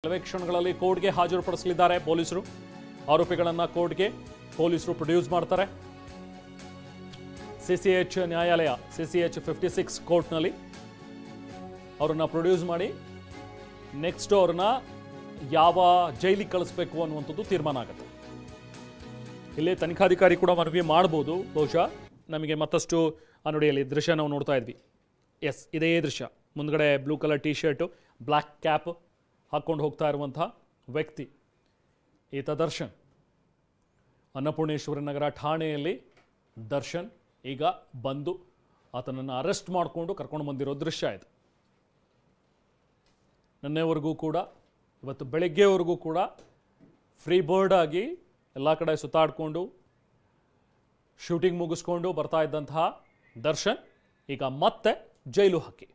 ಕೆಲವೇ ಕ್ಷಣಗಳಲ್ಲಿ ಕೋರ್ಟ್ಗೆ ಹಾಜರುಪಡಿಸಲಿದ್ದಾರೆ ಪೊಲೀಸರು. ಆರೋಪಿಗಳನ್ನು ಕೋರ್ಟ್ಗೆ ಪೊಲೀಸರು ಪ್ರೊಡ್ಯೂಸ್ ಮಾಡ್ತಾರೆ. ಸಿಸಿಎಚ್ ನ್ಯಾಯಾಲಯ ಸಿಸಿಎಚ್ 56 ಕೋರ್ಟ್ನಲ್ಲಿ ಅವರನ್ನು ಪ್ರೊಡ್ಯೂಸ್ ಮಾಡಿ ನೆಕ್ಸ್ಟ್ ಅವ್ರನ್ನ ಯಾವ ಜೈಲಿಗೆ ಕಳಿಸ್ಬೇಕು ಅನ್ನುವಂಥದ್ದು ತೀರ್ಮಾನ ಆಗುತ್ತೆ. ಇಲ್ಲಿ ತನಿಖಾಧಿಕಾರಿ ಕೂಡ ಮನವಿ ಮಾಡ್ಬೋದು. ಬಹುಶಃ ನಮಗೆ ಮತ್ತಷ್ಟು ನೋಡಿ ದೃಶ್ಯ ನಾವು ನೋಡ್ತಾ ಇದ್ವಿ. ಎಸ್, ಇದೇ ದೃಶ್ಯ. ಮುಂದ್ಗಡೆ blue colour T shirt, black cap ಹಾಕ್ಕೊಂಡು ಹೋಗ್ತಾ ಇರುವಂಥ ವ್ಯಕ್ತಿ ಈತ ದರ್ಶನ್. ಅನ್ನಪೂರ್ಣೇಶ್ವರಿ ನಗರ ಠಾಣೆಯಲ್ಲಿ ದರ್ಶನ್ ಈಗ ಬಂದು ಆತನನ್ನು ಅರೆಸ್ಟ್ ಮಾಡಿಕೊಂಡು ಕರ್ಕೊಂಡು ಬಂದಿರೋ ದೃಶ್ಯ ಇದು. ನಿನ್ನೆವರೆಗೂ ಕೂಡ, ಇವತ್ತು ಬೆಳಗ್ಗೆವರೆಗೂ ಕೂಡ ಫ್ರೀ ಬರ್ಡ್ ಆಗಿ ಎಲ್ಲ ಕಡೆ ಸುತ್ತಾಡಿಕೊಂಡು ಶೂಟಿಂಗ್ ಮುಗಿಸ್ಕೊಂಡು ಬರ್ತಾ ಇದ್ದಂತಹ ದರ್ಶನ್ ಈಗ ಮತ್ತೆ ಜೈಲು ಹಾಕಿ.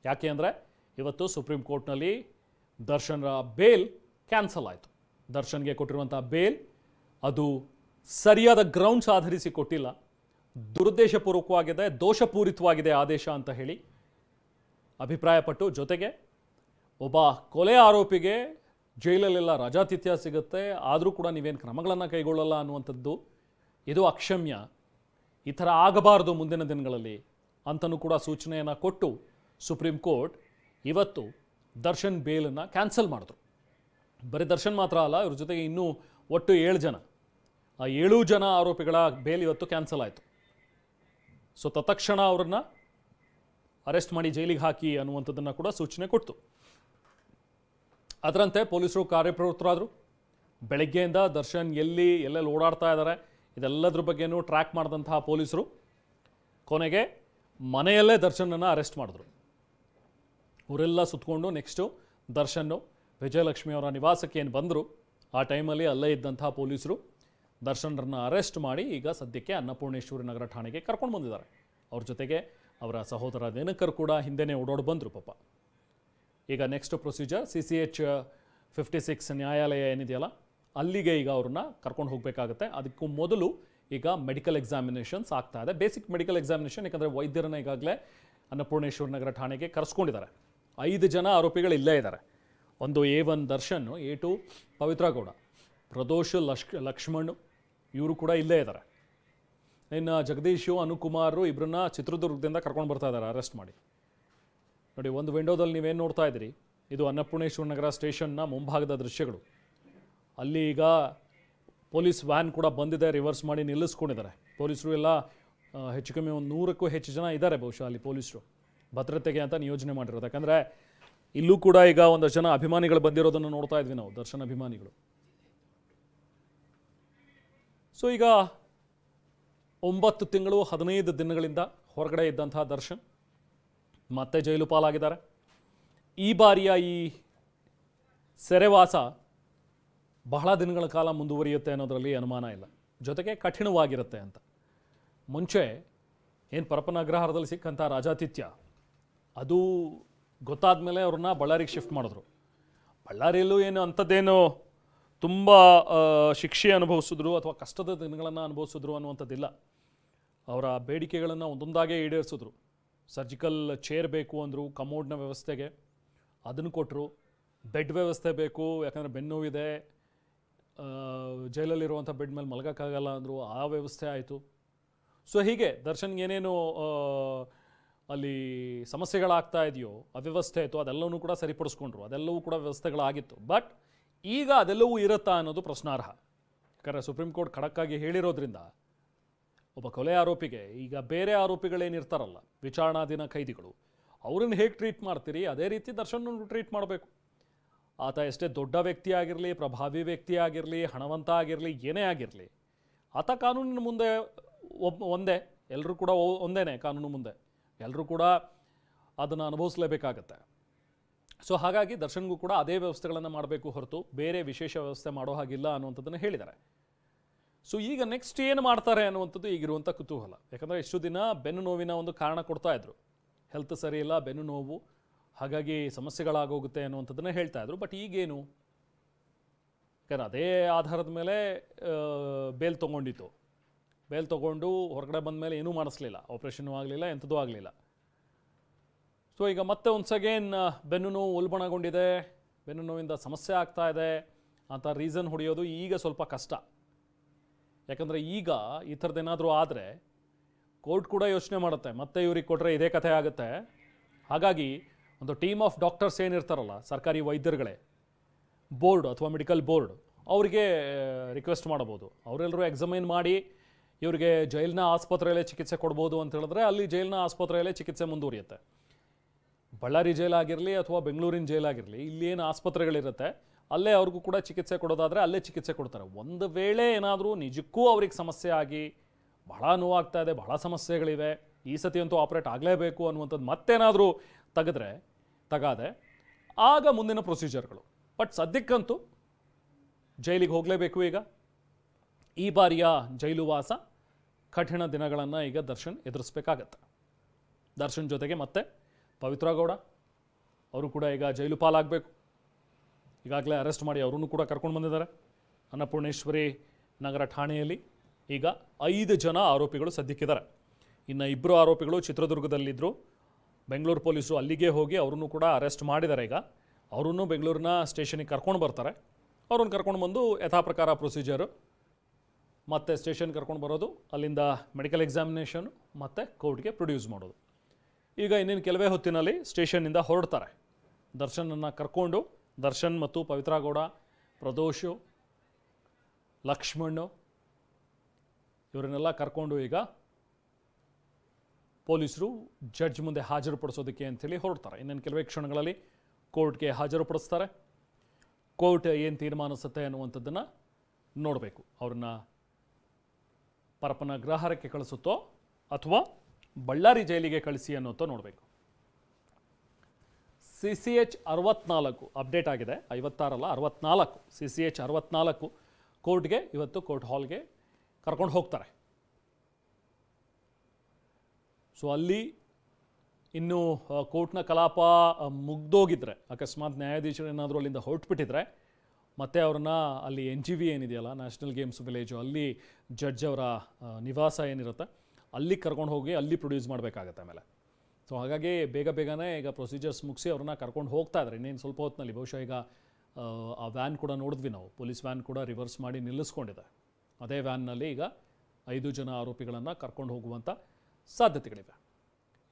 ಯಾಕೆ ಅಂದರೆ ಇವತ್ತು ಸುಪ್ರೀಂ ಕೋರ್ಟ್ನಲ್ಲಿ ದರ್ಶನ್ರ ಬೇಲ್ ಕ್ಯಾನ್ಸಲ್ ಆಯಿತು. ದರ್ಶನ್ಗೆ ಕೊಟ್ಟಿರುವಂಥ ಬೇಲ್ ಅದು ಸರಿಯಾದ ಗ್ರೌಂಡ್ಸ್ ಆಧರಿಸಿ ಕೊಟ್ಟಿಲ್ಲ, ದುರುದ್ದೇಶಪೂರ್ವಕವಾಗಿದೆ, ದೋಷಪೂರಿತವಾಗಿದೆ ಆದೇಶ ಅಂತ ಹೇಳಿ ಅಭಿಪ್ರಾಯಪಟ್ಟು, ಜೊತೆಗೆ ಒಬ್ಬ ಕೊಲೆ ಆರೋಪಿಗೆ ಜೈಲಲ್ಲೆಲ್ಲ ರಜಾತಿಥ್ಯ ಸಿಗುತ್ತೆ, ಆದರೂ ಕೂಡ ನೀವೇನು ಕ್ರಮಗಳನ್ನು ಕೈಗೊಳ್ಳಲ್ಲ ಅನ್ನುವಂಥದ್ದು ಇದು ಅಕ್ಷಮ್ಯ. ಈ ಥರ ಆಗಬಾರ್ದು ಮುಂದಿನ ದಿನಗಳಲ್ಲಿ ಅಂತಲೂ ಕೂಡ ಸೂಚನೆಯನ್ನು ಕೊಟ್ಟು ಸುಪ್ರೀಂ ಕೋರ್ಟ್ ಇವತ್ತು ದರ್ಶನ್ ಬೇಲನ್ನು ಕ್ಯಾನ್ಸಲ್ ಮಾಡಿದ್ರು. ಬರೀ ದರ್ಶನ್ ಮಾತ್ರ ಅಲ್ಲ, ಇವ್ರ ಜೊತೆಗೆ ಇನ್ನೂ ಒಟ್ಟು 7 ಜನ, ಆ 7 ಜನ ಆರೋಪಿಗಳ ಬೇಲ್ ಇವತ್ತು ಕ್ಯಾನ್ಸಲ್ ಆಯಿತು. ಸೊ ತತ್ಕ್ಷಣ ಅವರನ್ನು ಅರೆಸ್ಟ್ ಮಾಡಿ ಜೈಲಿಗೆ ಹಾಕಿ ಅನ್ನುವಂಥದ್ದನ್ನು ಕೂಡ ಸೂಚನೆ ಕೊಡ್ತು. ಅದರಂತೆ ಪೊಲೀಸರು ಕಾರ್ಯಪ್ರವೃತ್ತರಾದರು. ಬೆಳಗ್ಗೆಯಿಂದ ದರ್ಶನ್ ಎಲ್ಲೆಲ್ಲಿ ಓಡಾಡ್ತಾ ಇದ್ದಾರೆ ಇದೆಲ್ಲದ್ರ ಬಗ್ಗೆನೂ ಟ್ರ್ಯಾಕ್ ಮಾಡಿದಂತಹ ಪೊಲೀಸರು ಕೊನೆಗೆ ಮನೆಯಲ್ಲೇ ದರ್ಶನನ್ನು ಅರೆಸ್ಟ್ ಮಾಡಿದ್ರು. ಅವರೆಲ್ಲ ಸುತ್ತಕೊಂಡು ನೆಕ್ಸ್ಟು ದರ್ಶನ್ನು ವಿಜಯಲಕ್ಷ್ಮಿ ಅವರ ನಿವಾಸಕ್ಕೆ ಏನು ಬಂದರು ಆ ಟೈಮಲ್ಲಿ ಅಲ್ಲೇ ಇದ್ದಂಥ ಪೊಲೀಸರು ದರ್ಶನ್ರನ್ನ ಅರೆಸ್ಟ್ ಮಾಡಿ ಈಗ ಸದ್ಯಕ್ಕೆ ಅನ್ನಪೂರ್ಣೇಶ್ವರಿ ನಗರ ಠಾಣೆಗೆ ಕರ್ಕೊಂಡು ಬಂದಿದ್ದಾರೆ. ಅವ್ರ ಜೊತೆಗೆ ಅವರ ಸಹೋದರ ದಿನಕರ್ ಕೂಡ ಹಿಂದೆನೇ ಓಡಾಡಿ ಬಂದರು ಪಾಪ. ಈಗ ನೆಕ್ಸ್ಟ್ ಪ್ರೊಸೀಜರ್ ಸಿಸಿಎಚ್ 56 ನ್ಯಾಯಾಲಯ ಏನಿದೆಯಲ್ಲ ಅಲ್ಲಿಗೆ ಈಗ ಅವ್ರನ್ನ ಕರ್ಕೊಂಡು ಹೋಗಬೇಕಾಗುತ್ತೆ. ಅದಕ್ಕೂ ಮೊದಲು ಈಗ ಮೆಡಿಕಲ್ ಎಕ್ಸಾಮಿನೇಷನ್ಸ್ ಆಗ್ತಾ ಇದೆ, ಬೇಸಿಕ್ ಮೆಡಿಕಲ್ ಎಕ್ಸಾಮಿನೇಷನ್. ಯಾಕಂದರೆ ವೈದ್ಯರನ್ನ ಈಗಾಗಲೇ ಅನ್ನಪೂರ್ಣೇಶ್ವರಿ ನಗರ ಠಾಣೆಗೆ ಕರೆಸ್ಕೊಂಡಿದ್ದಾರೆ. 5 ಜನ ಆರೋಪಿಗಳು ಇಲ್ಲೇ ಇದ್ದಾರೆ. ಒಂದು A1 ದರ್ಶನ್, A2 ಪವಿತ್ರ ಗೌಡ, ಪ್ರದೋಷ್ ಲಕ್ಷ್ಮಣ್ ಇವರು ಕೂಡ ಇಲ್ಲೇ ಇದ್ದಾರೆ. ಇನ್ನು ಜಗದೀಶು, ಅನುಕುಮಾರ್ ಇಬ್ಬರನ್ನ ಚಿತ್ರದುರ್ಗದಿಂದ ಕರ್ಕೊಂಡು ಬರ್ತಾ ಇದ್ದಾರೆ ಅರೆಸ್ಟ್ ಮಾಡಿ. ನೋಡಿ, ಒಂದು ವಿಂಡೋದಲ್ಲಿ ನೀವೇನು ನೋಡ್ತಾ ಇದ್ದೀರಿ, ಇದು ಅನ್ನಪೂರ್ಣೇಶ್ವರಿ ನಗರ ಸ್ಟೇಷನ್ನ ಮುಂಭಾಗದ ದೃಶ್ಯಗಳು. ಅಲ್ಲಿ ಈಗ ಪೊಲೀಸ್ ವ್ಯಾನ್ ಕೂಡ ಬಂದಿದೆ, ರಿವರ್ಸ್ ಮಾಡಿ ನಿಲ್ಲಿಸ್ಕೊಂಡಿದ್ದಾರೆ. ಪೊಲೀಸರು ಎಲ್ಲ ಹೆಚ್ಚು ಕಮ್ಮಿ ಒಂದು 100ಕ್ಕೂ ಹೆಚ್ಚು ಜನ ಇದ್ದಾರೆ ಬಹುಶಃ ಅಲ್ಲಿ ಪೊಲೀಸರು ಭದ್ರತೆಗೆ ಅಂತ ನಿಯೋಜನೆ ಮಾಡಿರೋದು. ಯಾಕಂದರೆ ಇಲ್ಲೂ ಕೂಡ ಈಗ ಒಂದಷ್ಟು ಜನ ಅಭಿಮಾನಿಗಳು ಬಂದಿರೋದನ್ನು ನೋಡ್ತಾ ಇದ್ವಿ ನಾವು, ದರ್ಶನ್ ಅಭಿಮಾನಿಗಳು. ಸೊ ಈಗ 9 ತಿಂಗಳು 15 ದಿನಗಳಿಂದ ಹೊರಗಡೆ ಇದ್ದಂತಹ ದರ್ಶನ್ ಮತ್ತೆ ಜೈಲು ಪಾಲಾಗಿದ್ದಾರೆ. ಈ ಬಾರಿಯ ಈ ಸೆರೆವಾಸ ಬಹಳ ದಿನಗಳ ಕಾಲ ಮುಂದುವರಿಯುತ್ತೆ ಅನ್ನೋದರಲ್ಲಿ ಅನುಮಾನ ಇಲ್ಲ, ಜೊತೆಗೆ ಕಠಿಣವಾಗಿರುತ್ತೆ ಅಂತ. ಮುಂಚೆ ಏನು ಪರಪ್ಪನ ಅಗ್ರಹಾರದಲ್ಲಿ ಸಿಕ್ಕಂಥ ರಾಜಾತಿಥ್ಯ ಅದು ಗೊತ್ತಾದ ಮೇಲೆ ಅವ್ರನ್ನ ಬಳ್ಳಾರಿಗೆ ಶಿಫ್ಟ್ ಮಾಡಿದ್ರು. ಬಳ್ಳಾರಿಯಲ್ಲೂ ಏನು ಅಂಥದ್ದೇನು ತುಂಬ ಶಿಕ್ಷೆ ಅನುಭವಿಸಿದ್ರು ಅಥವಾ ಕಷ್ಟದ ದಿನಗಳನ್ನು ಅನುಭವಿಸಿದ್ರು ಅನ್ನುವಂಥದ್ದಿಲ್ಲ. ಅವರ ಬೇಡಿಕೆಗಳನ್ನು ಒಂದೊಂದಾಗೇ ಈಡೇರಿಸಿದ್ರು. ಸರ್ಜಿಕಲ್ ಚೇರ್ ಬೇಕು ಅಂದರು, ಕಮೋಡ್ನ ವ್ಯವಸ್ಥೆಗೆ ಅದನ್ನು ಕೊಟ್ಟರು. ಬೆಡ್ ವ್ಯವಸ್ಥೆ ಬೇಕು, ಯಾಕಂದರೆ ಬೆನ್ನೋವಿದೆ, ಜೈಲಲ್ಲಿರುವಂಥ ಬೆಡ್ ಮೇಲೆ ಮಲಗೋಕ್ಕಾಗಲ್ಲ ಅಂದರು, ಆ ವ್ಯವಸ್ಥೆ ಆಯಿತು. ಸೊ ಹೀಗೆ ದರ್ಶನ್ಗೆ ಏನೇನು ಅಲ್ಲಿ ಸಮಸ್ಯೆಗಳಾಗ್ತಾ ಇದೆಯೋ, ಅವ್ಯವಸ್ಥೆ ಆಯಿತು, ಅದೆಲ್ಲವೂ ಕೂಡ ಸರಿಪಡಿಸ್ಕೊಂಡ್ರು. ಅದೆಲ್ಲವೂ ಕೂಡ ವ್ಯವಸ್ಥೆಗಳಾಗಿತ್ತು. ಬಟ್ ಈಗ ಅದೆಲ್ಲವೂ ಇರುತ್ತಾ ಅನ್ನೋದು ಪ್ರಶ್ನಾರ್ಹ. ಯಾಕಂದರೆ ಸುಪ್ರೀಂ ಕೋರ್ಟ್ ಖಡಕ್ಕಾಗಿ ಹೇಳಿರೋದ್ರಿಂದ ಒಬ್ಬ ಕೊಲೆ ಆರೋಪಿಗೆ ಈಗ ಬೇರೆ ಆರೋಪಿಗಳೇನಿರ್ತಾರಲ್ಲ, ವಿಚಾರಣಾಧೀನ ಖೈದಿಗಳು, ಅವ್ರನ್ನ ಹೇಗೆ ಟ್ರೀಟ್ ಮಾಡ್ತೀರಿ ಅದೇ ರೀತಿ ದರ್ಶನನ್ನು ಟ್ರೀಟ್ ಮಾಡಬೇಕು. ಆತ ಎಷ್ಟೇ ದೊಡ್ಡ ವ್ಯಕ್ತಿ ಆಗಿರಲಿ, ಪ್ರಭಾವಿ ವ್ಯಕ್ತಿ ಆಗಿರಲಿ, ಹಣವಂತ ಆಗಿರಲಿ, ಏನೇ ಆಗಿರಲಿ, ಆತ ಕಾನೂನಿನ ಮುಂದೆ ಒಂದೇ, ಎಲ್ಲರೂ ಕೂಡ ಒಂದೇನೆ ಕಾನೂನು ಮುಂದೆ, ಎಲ್ಲರೂ ಕೂಡ ಅದನ್ನು ಅನುಭವಿಸಲೇಬೇಕಾಗತ್ತೆ. ಸೊ ಹಾಗಾಗಿ ದರ್ಶನ್ಗೂ ಕೂಡ ಅದೇ ವ್ಯವಸ್ಥೆಗಳನ್ನು ಮಾಡಬೇಕು ಹೊರತು ಬೇರೆ ವಿಶೇಷ ವ್ಯವಸ್ಥೆ ಮಾಡೋ ಹಾಗಿಲ್ಲ ಅನ್ನುವಂಥದ್ದನ್ನು ಹೇಳಿದ್ದಾರೆ. ಸೊ ಈಗ ನೆಕ್ಸ್ಟ್ ಏನು ಮಾಡ್ತಾರೆ ಅನ್ನುವಂಥದ್ದು ಈಗಿರುವಂಥ ಕುತೂಹಲ. ಯಾಕಂದರೆ ಇಷ್ಟು ದಿನ ಬೆನ್ನು ನೋವಿನ ಒಂದು ಕಾರಣ ಕೊಡ್ತಾ ಇದ್ರು, ಹೆಲ್ತ್ ಸರಿ ಇಲ್ಲ, ಬೆನ್ನು ನೋವು, ಹಾಗಾಗಿ ಸಮಸ್ಯೆಗಳಾಗೋಗುತ್ತೆ ಅನ್ನುವಂಥದ್ದನ್ನೇ ಹೇಳ್ತಾ ಇದ್ರು. ಬಟ್ ಈಗೇನು, ಯಾಕಂದರೆ ಅದೇ ಆಧಾರದ ಮೇಲೆ ಬೇಲ್ ತೊಗೊಂಡಿತ್ತು. ಬೇಲ್ ತೊಗೊಂಡು ಹೊರಗಡೆ ಬಂದ ಮೇಲೆ ಏನೂ ಮಾಡಿಸ್ಲಿಲ್ಲ, ಆಪ್ರೇಷನ್ನೂ ಆಗಲಿಲ್ಲ, ಎಂಥದ್ದೂ ಆಗಲಿಲ್ಲ. ಸೊ ಈಗ ಮತ್ತೆ ಒನ್ಸ್ ಅಗೇನ್ ಬೆನ್ನು ನೋವು ಉಲ್ಬಣಗೊಂಡಿದೆ, ಬೆನ್ನು ನೋವಿಂದ ಸಮಸ್ಯೆ ಆಗ್ತಾ ಇದೆ ಅಂತ ರೀಸನ್ ಹೊಡೆಯೋದು ಈಗ ಸ್ವಲ್ಪ ಕಷ್ಟ. ಯಾಕಂದರೆ ಈಗ ಈ ಥರದ್ದೇನಾದರೂ ಆದರೆ ಕೋರ್ಟ್ ಕೂಡ ಯೋಚನೆ ಮಾಡುತ್ತೆ, ಮತ್ತೆ ಇವ್ರಿಗೆ ಕೊಟ್ಟರೆ ಇದೇ ಕಥೆ ಆಗುತ್ತೆ. ಹಾಗಾಗಿ ಒಂದು ಟೀಮ್ ಆಫ್ ಡಾಕ್ಟರ್ಸ್ ಏನಿರ್ತಾರಲ್ಲ, ಸರ್ಕಾರಿ ವೈದ್ಯರುಗಳೇ, ಬೋರ್ಡ್ ಅಥವಾ ಮೆಡಿಕಲ್ ಬೋರ್ಡ್, ಅವರಿಗೆ ರಿಕ್ವೆಸ್ಟ್ ಮಾಡ್ಬೋದು. ಅವರೆಲ್ಲರೂ ಎಕ್ಸಾಮೈನ್ ಮಾಡಿ ಇವರಿಗೆ ಜೈಲಿನ ಆಸ್ಪತ್ರೆಯಲ್ಲೇ ಚಿಕಿತ್ಸೆ ಕೊಡ್ಬೋದು ಅಂತ ಹೇಳಿದ್ರೆ ಅಲ್ಲಿ ಜೈಲಿನ ಆಸ್ಪತ್ರೆಯಲ್ಲೇ ಚಿಕಿತ್ಸೆ ಮುಂದುವರಿಯುತ್ತೆ. ಬಳ್ಳಾರಿ ಜೈಲಾಗಿರಲಿ ಅಥವಾ ಬೆಂಗಳೂರಿನ ಜೈಲಾಗಿರಲಿ, ಇಲ್ಲೇನು ಆಸ್ಪತ್ರೆಗಳಿರುತ್ತೆ ಅಲ್ಲೇ ಅವ್ರಿಗೂ ಕೂಡ ಚಿಕಿತ್ಸೆ ಕೊಡೋದಾದರೆ ಅಲ್ಲೇ ಚಿಕಿತ್ಸೆ ಕೊಡ್ತಾರೆ. ಒಂದು ವೇಳೆ ಏನಾದರೂ ನಿಜಕ್ಕೂ ಅವ್ರಿಗೆ ಸಮಸ್ಯೆ ಆಗಿ ಬಹಳ ನೋವಾಗ್ತಾ ಇದೆ, ಬಹಳ ಸಮಸ್ಯೆಗಳಿವೆ, ಈ ಸತಿ ಅಂತೂ ಆಪ್ರೇಟ್ ಆಗಲೇಬೇಕು ಅನ್ನುವಂಥದ್ದು ಮತ್ತೇನಾದರೂ ತಗಾದೆ ಆಗ ಮುಂದಿನ ಪ್ರೊಸೀಜರ್ಗಳು. ಬಟ್ ಸದ್ಯಕ್ಕಂತೂ ಜೈಲಿಗೆ ಹೋಗಲೇಬೇಕು. ಈಗ ಈ ಬಾರಿಯ ಜೈಲು ವಾಸ ಕಠಿಣ ದಿನಗಳನ್ನು ಈಗ ದರ್ಶನ್ ಎದುರಿಸ್ಬೇಕಾಗತ್ತೆ. ದರ್ಶನ್ ಜೊತೆಗೆ ಮತ್ತೆ ಪವಿತ್ರ ಗೌಡ ಅವರು ಕೂಡ ಈಗ ಜೈಲು ಪಾಲಾಗಬೇಕು. ಈಗಾಗಲೇ ಅರೆಸ್ಟ್ ಮಾಡಿ ಅವರನ್ನು ಕೂಡ ಕರ್ಕೊಂಡು ಬಂದಿದ್ದಾರೆ ಅನ್ನಪೂರ್ಣೇಶ್ವರಿ ನಗರ ಠಾಣೆಯಲ್ಲಿ. ಈಗ 5 ಜನ ಆರೋಪಿಗಳು ಸದ್ಯಕ್ಕಿದ್ದಾರೆ. ಇನ್ನು 2 ಆರೋಪಿಗಳು ಚಿತ್ರದುರ್ಗದಲ್ಲಿದ್ದರು. ಬೆಂಗಳೂರು ಪೊಲೀಸರು ಅಲ್ಲಿಗೆ ಹೋಗಿ ಅವರನ್ನು ಕೂಡ ಅರೆಸ್ಟ್ ಮಾಡಿದ್ದಾರೆ. ಈಗ ಅವರನ್ನು ಬೆಂಗಳೂರಿನ ಸ್ಟೇಷನಿಗೆ ಕರ್ಕೊಂಡು ಬರ್ತಾರೆ. ಅವ್ರನ್ನ ಕರ್ಕೊಂಡು ಬಂದು ಯಥಾ ಪ್ರಕಾರ ಪ್ರೊಸೀಜರು, ಮತ್ತು ಸ್ಟೇಷನ್ ಕರ್ಕೊಂಡು ಬರೋದು, ಅಲ್ಲಿಂದ ಮೆಡಿಕಲ್ ಎಕ್ಸಾಮಿನೇಷನ್ ಮತ್ತು ಕೋರ್ಟ್ಗೆ ಪ್ರೊಡ್ಯೂಸ್ ಮಾಡೋದು. ಈಗ ಇನ್ನೇನು ಕೆಲವೇ ಹೊತ್ತಿನಲ್ಲಿ ಸ್ಟೇಷನ್ನಿಂದ ಹೊರಡ್ತಾರೆ. ದರ್ಶನನ್ನು ಕರ್ಕೊಂಡು, ದರ್ಶನ್ ಮತ್ತು ಪವಿತ್ರ ಗೌಡ, ಪ್ರದೋಷು, ಲಕ್ಷ್ಮಣ್ಣು ಇವರನ್ನೆಲ್ಲ ಕರ್ಕೊಂಡು ಈಗ ಪೊಲೀಸರು ಜಡ್ಜ್ ಮುಂದೆ ಹಾಜರುಪಡಿಸೋದಕ್ಕೆ ಅಂಥೇಳಿ ಹೊರಡ್ತಾರೆ. ಇನ್ನೇನು ಕೆಲವೇ ಕ್ಷಣಗಳಲ್ಲಿ ಕೋರ್ಟ್ಗೆ ಹಾಜರುಪಡಿಸ್ತಾರೆ. ಕೋರ್ಟ್ ಏನು ತೀರ್ಮಾನಿಸುತ್ತೆ ಅನ್ನುವಂಥದ್ದನ್ನು ನೋಡಬೇಕು. ಅವ್ರನ್ನ ಪರಪ್ಪನ ಗ್ರಹಾರಕ್ಕೆ ಕಳಿಸುತ್ತೋ ಅಥವಾ ಬಳ್ಳಾರಿ ಜೈಲಿಗೆ ಕಳಿಸಿ ಅನ್ನೋಂಥ ನೋಡಬೇಕು. CCH 64 ಅಪ್ಡೇಟ್ ಆಗಿದೆ, 56 ಅಲ್ಲ 64. CCH 64 ಕೋರ್ಟ್ಗೆ ಇವತ್ತು ಕೋರ್ಟ್ ಹಾಲ್ಗೆ ಕರ್ಕೊಂಡು ಹೋಗ್ತಾರೆ. ಸೊ ಅಲ್ಲಿ ಇನ್ನು ಕೋರ್ಟ್ನ ಕಲಾಪ ಮುಗ್ದೋಗಿದ್ರೆ, ಅಕಸ್ಮಾತ್ ನ್ಯಾಯಾಧೀಶರು ಏನಾದರೂ ಅಲ್ಲಿಂದ ಹೊರಟುಬಿಟ್ಟಿದ್ರೆ ಮತ್ತು ಅವ್ರನ್ನ ಅಲ್ಲಿ NGV ಏನಿದೆಯಲ್ಲ, ನ್ಯಾಷನಲ್ ಗೇಮ್ಸ್ ವಿಲೇಜು, ಅಲ್ಲಿ ಜಡ್ಜ್ ಅವರ ನಿವಾಸ ಏನಿರುತ್ತೆ ಅಲ್ಲಿ ಕರ್ಕೊಂಡು ಹೋಗಿ ಅಲ್ಲಿ ಪ್ರೊಡ್ಯೂಸ್ ಮಾಡಬೇಕಾಗತ್ತೆ ಆಮೇಲೆ. ಸೊ ಹಾಗಾಗಿ ಬೇಗನೆ ಈಗ ಪ್ರೊಸೀಜರ್ಸ್ ಮುಗಿಸಿ ಅವ್ರನ್ನ ಕರ್ಕೊಂಡು ಹೋಗ್ತಾ ಇದ್ದಾರೆ. ಇನ್ನೇನು ಸ್ವಲ್ಪ ಹೊತ್ತಿನಲ್ಲಿ ಬಹುಶಃ ಈಗ ಆ ವ್ಯಾನ್ ಕೂಡ ನೋಡಿದ್ವಿ ನಾವು, ಪೊಲೀಸ್ ವ್ಯಾನ್ ಕೂಡ ರಿವರ್ಸ್ ಮಾಡಿ ನಿಲ್ಲಿಸ್ಕೊಂಡಿದೆ. ಅದೇ ವ್ಯಾನ್ನಲ್ಲಿ ಈಗ 5 ಜನ ಆರೋಪಿಗಳನ್ನು ಕರ್ಕೊಂಡು ಹೋಗುವಂಥ ಸಾಧ್ಯತೆಗಳಿವೆ.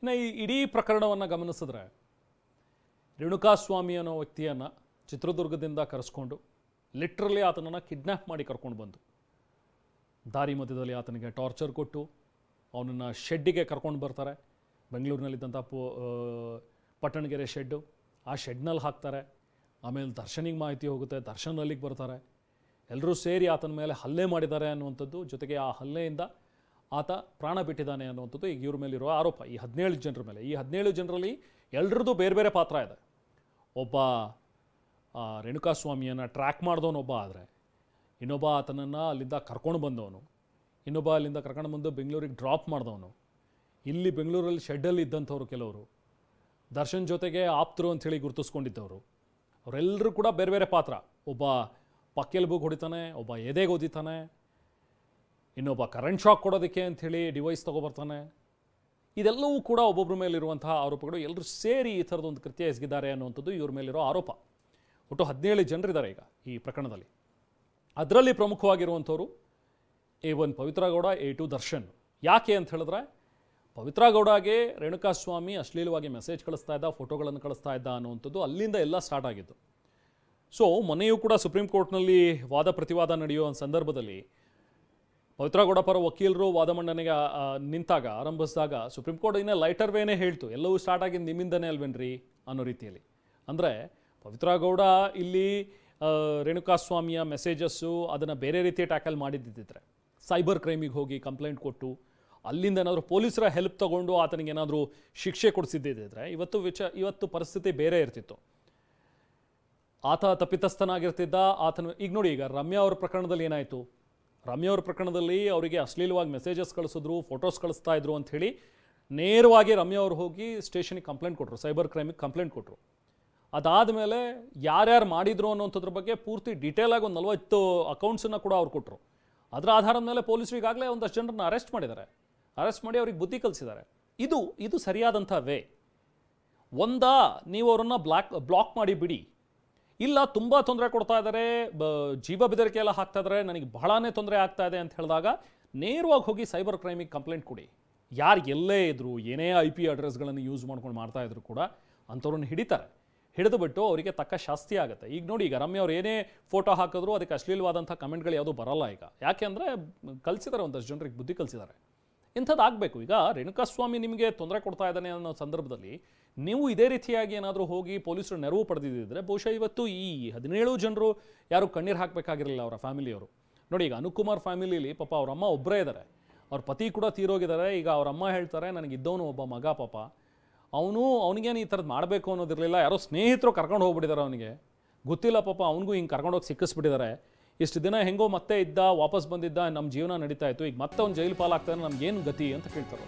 ಇನ್ನು ಈ ಇಡೀ ಪ್ರಕರಣವನ್ನು ಗಮನಿಸಿದ್ರೆ, ರೇಣುಕಾಸ್ವಾಮಿ ಅನ್ನೋ ವ್ಯಕ್ತಿಯನ್ನು ಚಿತ್ರದುರ್ಗದಿಂದ ಕರೆಸ್ಕೊಂಡು ಲಿಟ್ರಲಿ ಆತನನ್ನು ಕಿಡ್ನ್ಯಾಪ್ ಮಾಡಿ ಕರ್ಕೊಂಡು ಬಂದು ದಾರಿ ಮಧ್ಯದಲ್ಲಿ ಆತನಿಗೆ ಟಾರ್ಚರ್ ಕೊಟ್ಟು ಅವನನ್ನು ಶೆಡ್ಡಿಗೆ ಕರ್ಕೊಂಡು ಬರ್ತಾರೆ. ಬೆಂಗಳೂರಿನಲ್ಲಿದ್ದಂಥ ಪಟ್ಟಣಗೆರೆ ಶೆಡ್ಡು, ಆ ಶೆಡ್ನಲ್ಲಿ ಹಾಕ್ತಾರೆ. ಆಮೇಲೆ ದರ್ಶನಿಗೆ ಮಾಹಿತಿ ಹೋಗುತ್ತೆ, ದರ್ಶನ್ ಅಲ್ಲಿಗೆ ಬರ್ತಾರೆ. ಎಲ್ಲರೂ ಸೇರಿ ಆತನ ಮೇಲೆ ಹಲ್ಲೆ ಮಾಡಿದ್ದಾರೆ ಅನ್ನುವಂಥದ್ದು, ಜೊತೆಗೆ ಆ ಹಲ್ಲೆಯಿಂದ ಆತ ಪ್ರಾಣ ಬಿಟ್ಟಿದ್ದಾನೆ ಅನ್ನುವಂಥದ್ದು ಈಗ ಇವ್ರ ಮೇಲಿರುವ ಆರೋಪ. ಈ 17 ಜನರ ಮೇಲೆ, ಈ 17 ಜನರಲ್ಲಿ ಎಲ್ಲರದ್ದು ಬೇರೆ ಬೇರೆ ಪಾತ್ರ ಇದೆ. ಒಬ್ಬ ರೇಣುಕಾಸ್ವಾಮಿಯನ್ನು ಟ್ರ್ಯಾಕ್ ಮಾಡಿದವನೊಬ್ಬ ಆದರೆ, ಇನ್ನೊಬ್ಬ ಆತನನ್ನು ಅಲ್ಲಿಂದ ಕರ್ಕೊಂಡು ಬಂದವನು, ಇನ್ನೊಬ್ಬ ಅಲ್ಲಿಂದ ಕರ್ಕೊಂಡು ಬಂದು ಬೆಂಗಳೂರಿಗೆ ಡ್ರಾಪ್ ಮಾಡಿದವನು, ಇಲ್ಲಿ ಬೆಂಗಳೂರಲ್ಲಿ ಶೆಡ್ಡಲ್ಲಿ ಇದ್ದಂಥವ್ರು ಕೆಲವರು, ದರ್ಶನ್ ಜೊತೆಗೆ ಆಪ್ತರು ಅಂಥೇಳಿ ಗುರುತಿಸ್ಕೊಂಡಿದ್ದವರು, ಅವರೆಲ್ಲರೂ ಕೂಡ ಬೇರೆ ಬೇರೆ ಪಾತ್ರ. ಒಬ್ಬ ಪಕ್ಕೆಲ್ಬುಗೆ ಹೊಡಿತಾನೆ, ಒಬ್ಬ ಎದೆಗೆ ಓದಿತಾನೆ, ಇನ್ನೊಬ್ಬ ಕರೆಂಟ್ ಶಾಕ್ ಕೊಡೋದಕ್ಕೆ ಅಂಥೇಳಿ ಡಿವೈಸ್ ತೊಗೊಬರ್ತಾನೆ. ಇದೆಲ್ಲವೂ ಕೂಡ ಒಬ್ಬೊಬ್ಬರ ಮೇಲಿರುವಂತಹ ಆರೋಪಗಳು. ಎಲ್ಲರೂ ಸೇರಿ ಈ ಥರದೊಂದು ಕೃತ್ಯ ಎಸಗಿದ್ದಾರೆ ಅನ್ನುವಂಥದ್ದು ಇವ್ರ ಮೇಲಿರೋ ಆರೋಪ. ಒಟ್ಟು 17 ಜನರಿದ್ದಾರೆ ಈಗ ಈ ಪ್ರಕರಣದಲ್ಲಿ. ಅದರಲ್ಲಿ ಪ್ರಮುಖವಾಗಿರುವಂಥವ್ರು A1 ಪವಿತ್ರ ಗೌಡ, A2 ದರ್ಶನ್. ಯಾಕೆ ಅಂತ ಹೇಳಿದ್ರೆ, ಪವಿತ್ರ ಗೌಡಗೆ ರೇಣುಕಾಸ್ವಾಮಿ ಅಶ್ಲೀಲವಾಗಿ ಮೆಸೇಜ್ ಕಳಿಸ್ತಾ ಇದ್ದ, ಫೋಟೋಗಳನ್ನು ಕಳಿಸ್ತಾ ಇದ್ದ ಅನ್ನುವಂಥದ್ದು ಅಲ್ಲಿಂದ ಎಲ್ಲ ಸ್ಟಾರ್ಟ್ ಆಗಿದ್ದು. ಸೊ ಮೊನ್ನೆಯೂ ಕೂಡ ಸುಪ್ರೀಂ ಕೋರ್ಟ್ನಲ್ಲಿ ವಾದ ಪ್ರತಿವಾದ ನಡೆಯುವ ಸಂದರ್ಭದಲ್ಲಿ ಪವಿತ್ರ ಗೌಡ ಪರ ವಕೀಲರು ವಾದ ಮಂಡನೆಗೆ ನಿಂತಾಗ, ಆರಂಭಿಸಿದಾಗ ಸುಪ್ರೀಂ ಕೋರ್ಟ್ ಇನ್ನೇ ಲೈಟರ್ ವೇನೇ ಹೇಳ್ತು, ಎಲ್ಲವೂ ಸ್ಟಾರ್ಟ್ ಆಗಿದ್ದು ನಿಮ್ಮಿಂದನೇ ಅಲ್ವೇನ್ರಿ ಅನ್ನೋ ರೀತಿಯಲ್ಲಿ. ಅಂದರೆ ಪವಿತ್ರ ಗೌಡ ಇಲ್ಲಿ ರೇಣುಕಾಸ್ವಾಮಿಯ ಮೆಸೇಜಸ್ಸು ಅದನ್ನು ಬೇರೆ ರೀತಿ ಟ್ಯಾಕಲ್ ಮಾಡಿದ್ದಿದ್ರೆ, ಸೈಬರ್ ಕ್ರೈಮಿಗೆ ಹೋಗಿ ಕಂಪ್ಲೇಂಟ್ ಕೊಟ್ಟು ಅಲ್ಲಿಂದ ಏನಾದರೂ ಪೊಲೀಸರ ಹೆಲ್ಪ್ ತೊಗೊಂಡು ಆತನಿಗೆ ಏನಾದರೂ ಶಿಕ್ಷೆ ಕೊಡಿಸಿದ್ದಿದ್ರೆ ಇವತ್ತು ಪರಿಸ್ಥಿತಿ ಬೇರೆ ಇರ್ತಿತ್ತು. ಆತ ತಪ್ಪಿತಸ್ಥನಾಗಿರ್ತಿದ್ದ. ಆತನ ಈಗ ನೋಡಿ, ಈಗ ರಮ್ಯಾ ಅವ್ರ ಪ್ರಕರಣದಲ್ಲಿ ಏನಾಯಿತು? ರಮ್ಯಾ ಅವ್ರ ಪ್ರಕರಣದಲ್ಲಿ ಅವರಿಗೆ ಅಶ್ಲೀಲವಾಗಿ ಮೆಸೇಜಸ್ ಕಳಿಸಿದ್ರು, ಫೋಟೋಸ್ ಕಳಿಸ್ತಾ ಇದ್ರು ಅಂಥೇಳಿ ನೇರವಾಗಿ ರಮ್ಯಾ ಅವರು ಹೋಗಿ ಸ್ಟೇಷನಿಗೆ ಕಂಪ್ಲೇಂಟ್ ಕೊಟ್ಟರು, ಸೈಬರ್ ಕ್ರೈಮಿಗೆ ಕಂಪ್ಲೇಂಟ್ ಕೊಟ್ಟರು. ಅದಾದಮೇಲೆ ಯಾರ್ಯಾರು ಮಾಡಿದ್ರು ಅನ್ನೋಂಥದ್ರ ಬಗ್ಗೆ ಪೂರ್ತಿ ಡೀಟೇಲಾಗಿ ಒಂದು 40 ಅಕೌಂಟ್ಸನ್ನು ಕೂಡ ಅವ್ರು ಕೊಟ್ಟರು. ಅದರ ಆಧಾರದ ಮೇಲೆ ಪೊಲೀಸರು ಈಗಾಗಲೇ ಒಂದಷ್ಟು ಜನರನ್ನ ಅರೆಸ್ಟ್ ಮಾಡಿದ್ದಾರೆ. ಅರೆಸ್ಟ್ ಮಾಡಿ ಅವ್ರಿಗೆ ಬುದ್ಧಿ ಕಲಿಸಿದ್ದಾರೆ. ಇದು ಸರಿಯಾದಂಥ ವೇ. ನೀವು ಅವರನ್ನು ಬ್ಲಾಕ್ ಮಾಡಿ ಬಿಡಿ. ಇಲ್ಲ ತುಂಬ ತೊಂದರೆ ಕೊಡ್ತಾ ಇದ್ದಾರೆ, ಜೀವ ಬೆದರಿಕೆ ಎಲ್ಲ ಹಾಕ್ತಾ ಇದ್ದಾರೆ, ನನಗೆ ಬಹಳನೇ ತೊಂದರೆ ಆಗ್ತಾ ಇದೆ ಅಂತ ಹೇಳಿದಾಗ ನೇರವಾಗಿ ಹೋಗಿ ಸೈಬರ್ ಕ್ರೈಮಿಗೆ ಕಂಪ್ಲೇಂಟ್ ಕೊಡಿ. ಯಾರು ಎಲ್ಲೇ ಇದ್ರು, ಏನೇ IP ಅಡ್ರೆಸ್ಗಳನ್ನು ಯೂಸ್ ಮಾಡ್ಕೊಂಡು ಮಾಡ್ತಾ ಇದ್ರು ಕೂಡ ಅಂಥವ್ರನ್ನ ಹಿಡಿತಾರೆ. ಹಿಡಿದು ಬಿಟ್ಟು ಅವರಿಗೆ ತಕ್ಕ ಶಾಸ್ತಿ ಆಗುತ್ತೆ. ಈಗ ನೋಡಿ, ಈಗ ರಮ್ಯ ಅವ್ರು ಏನೇ ಫೋಟೋ ಹಾಕಿದ್ರು ಅದಕ್ಕೆ ಅಶ್ಲೀಲವಾದಂಥ ಕಮೆಂಟ್ಗಳು ಯಾವುದೂ ಬರಲ್ಲ ಈಗ. ಯಾಕೆ ಅಂದರೆ ಕಲಿಸಿದ್ದಾರೆ, ಒಂದಷ್ಟು ಜನರಿಗೆ ಬುದ್ಧಿ ಕಲಿಸಿದ್ದಾರೆ. ಇಂಥದ್ದು ಆಗಬೇಕು. ಈಗ ರೇಣುಕಾಸ್ವಾಮಿ ನಿಮಗೆ ತೊಂದರೆ ಕೊಡ್ತಾ ಇದ್ದಾನೆ ಅನ್ನೋ ಸಂದರ್ಭದಲ್ಲಿ ನೀವು ಇದೇ ರೀತಿಯಾಗಿ ಏನಾದರೂ ಹೋಗಿ ಪೊಲೀಸರು ನೆರವು ಪಡೆದಿದ್ದರೆ ಬಹುಶಃ ಇವತ್ತು ಈ 17 ಜನರು ಯಾರು ಕಣ್ಣೀರು ಹಾಕಬೇಕಾಗಿರಲಿಲ್ಲ ಅವರ ಫ್ಯಾಮಿಲಿಯವರು. ನೋಡಿ, ಈಗ ಅನುಕುಮಾರ್ ಫ್ಯಾಮಿಲಿಲಿ ಪಾಪ ಅವ್ರ ಅಮ್ಮ ಒಬ್ಬರೇ ಇದ್ದಾರೆ, ಅವ್ರ ಪತಿ ಕೂಡ ತೀರೋಗಿದ್ದಾರೆ. ಈಗ ಅವ್ರ ಅಮ್ಮ ಹೇಳ್ತಾರೆ, ನನಗಿದ್ದವನು ಒಬ್ಬ ಮಗ ಪಾಪ, ಅವನಿಗೇನು ಈ ಥರದ್ದು ಮಾಡಬೇಕು ಅನ್ನೋದಿರಲಿಲ್ಲ, ಯಾರೋ ಸ್ನೇಹಿತರು ಕರ್ಕೊಂಡು ಹೋಗ್ಬಿಟ್ಟಿದ್ದಾರೆ, ಅವನಿಗೆ ಗೊತ್ತಿಲ್ಲ ಪಾಪ, ಅವನಿಗೂ ಹಿಂಗೆ ಕರ್ಕೊಂಡೋಗಿ ಸಿಕ್ಕಿಸ್ಬಿಟ್ಟಿದ್ದಾರೆ. ಇಷ್ಟು ದಿನ ಹೆಂಗೋ ಮತ್ತೆ ಇದ್ದ, ವಾಪಸ್ ಬಂದಿದ್ದ, ನಮ್ಮ ಜೀವನ ನಡೀತಾ ಇತ್ತು, ಈಗ ಮತ್ತೆ ಅವ್ನು ಜೈಲು ಪಾಲಾಗ್ತಾನೆ, ನಮ್ಗೇನು ಗತಿ ಅಂತ ಕೇಳ್ತಾರೆ.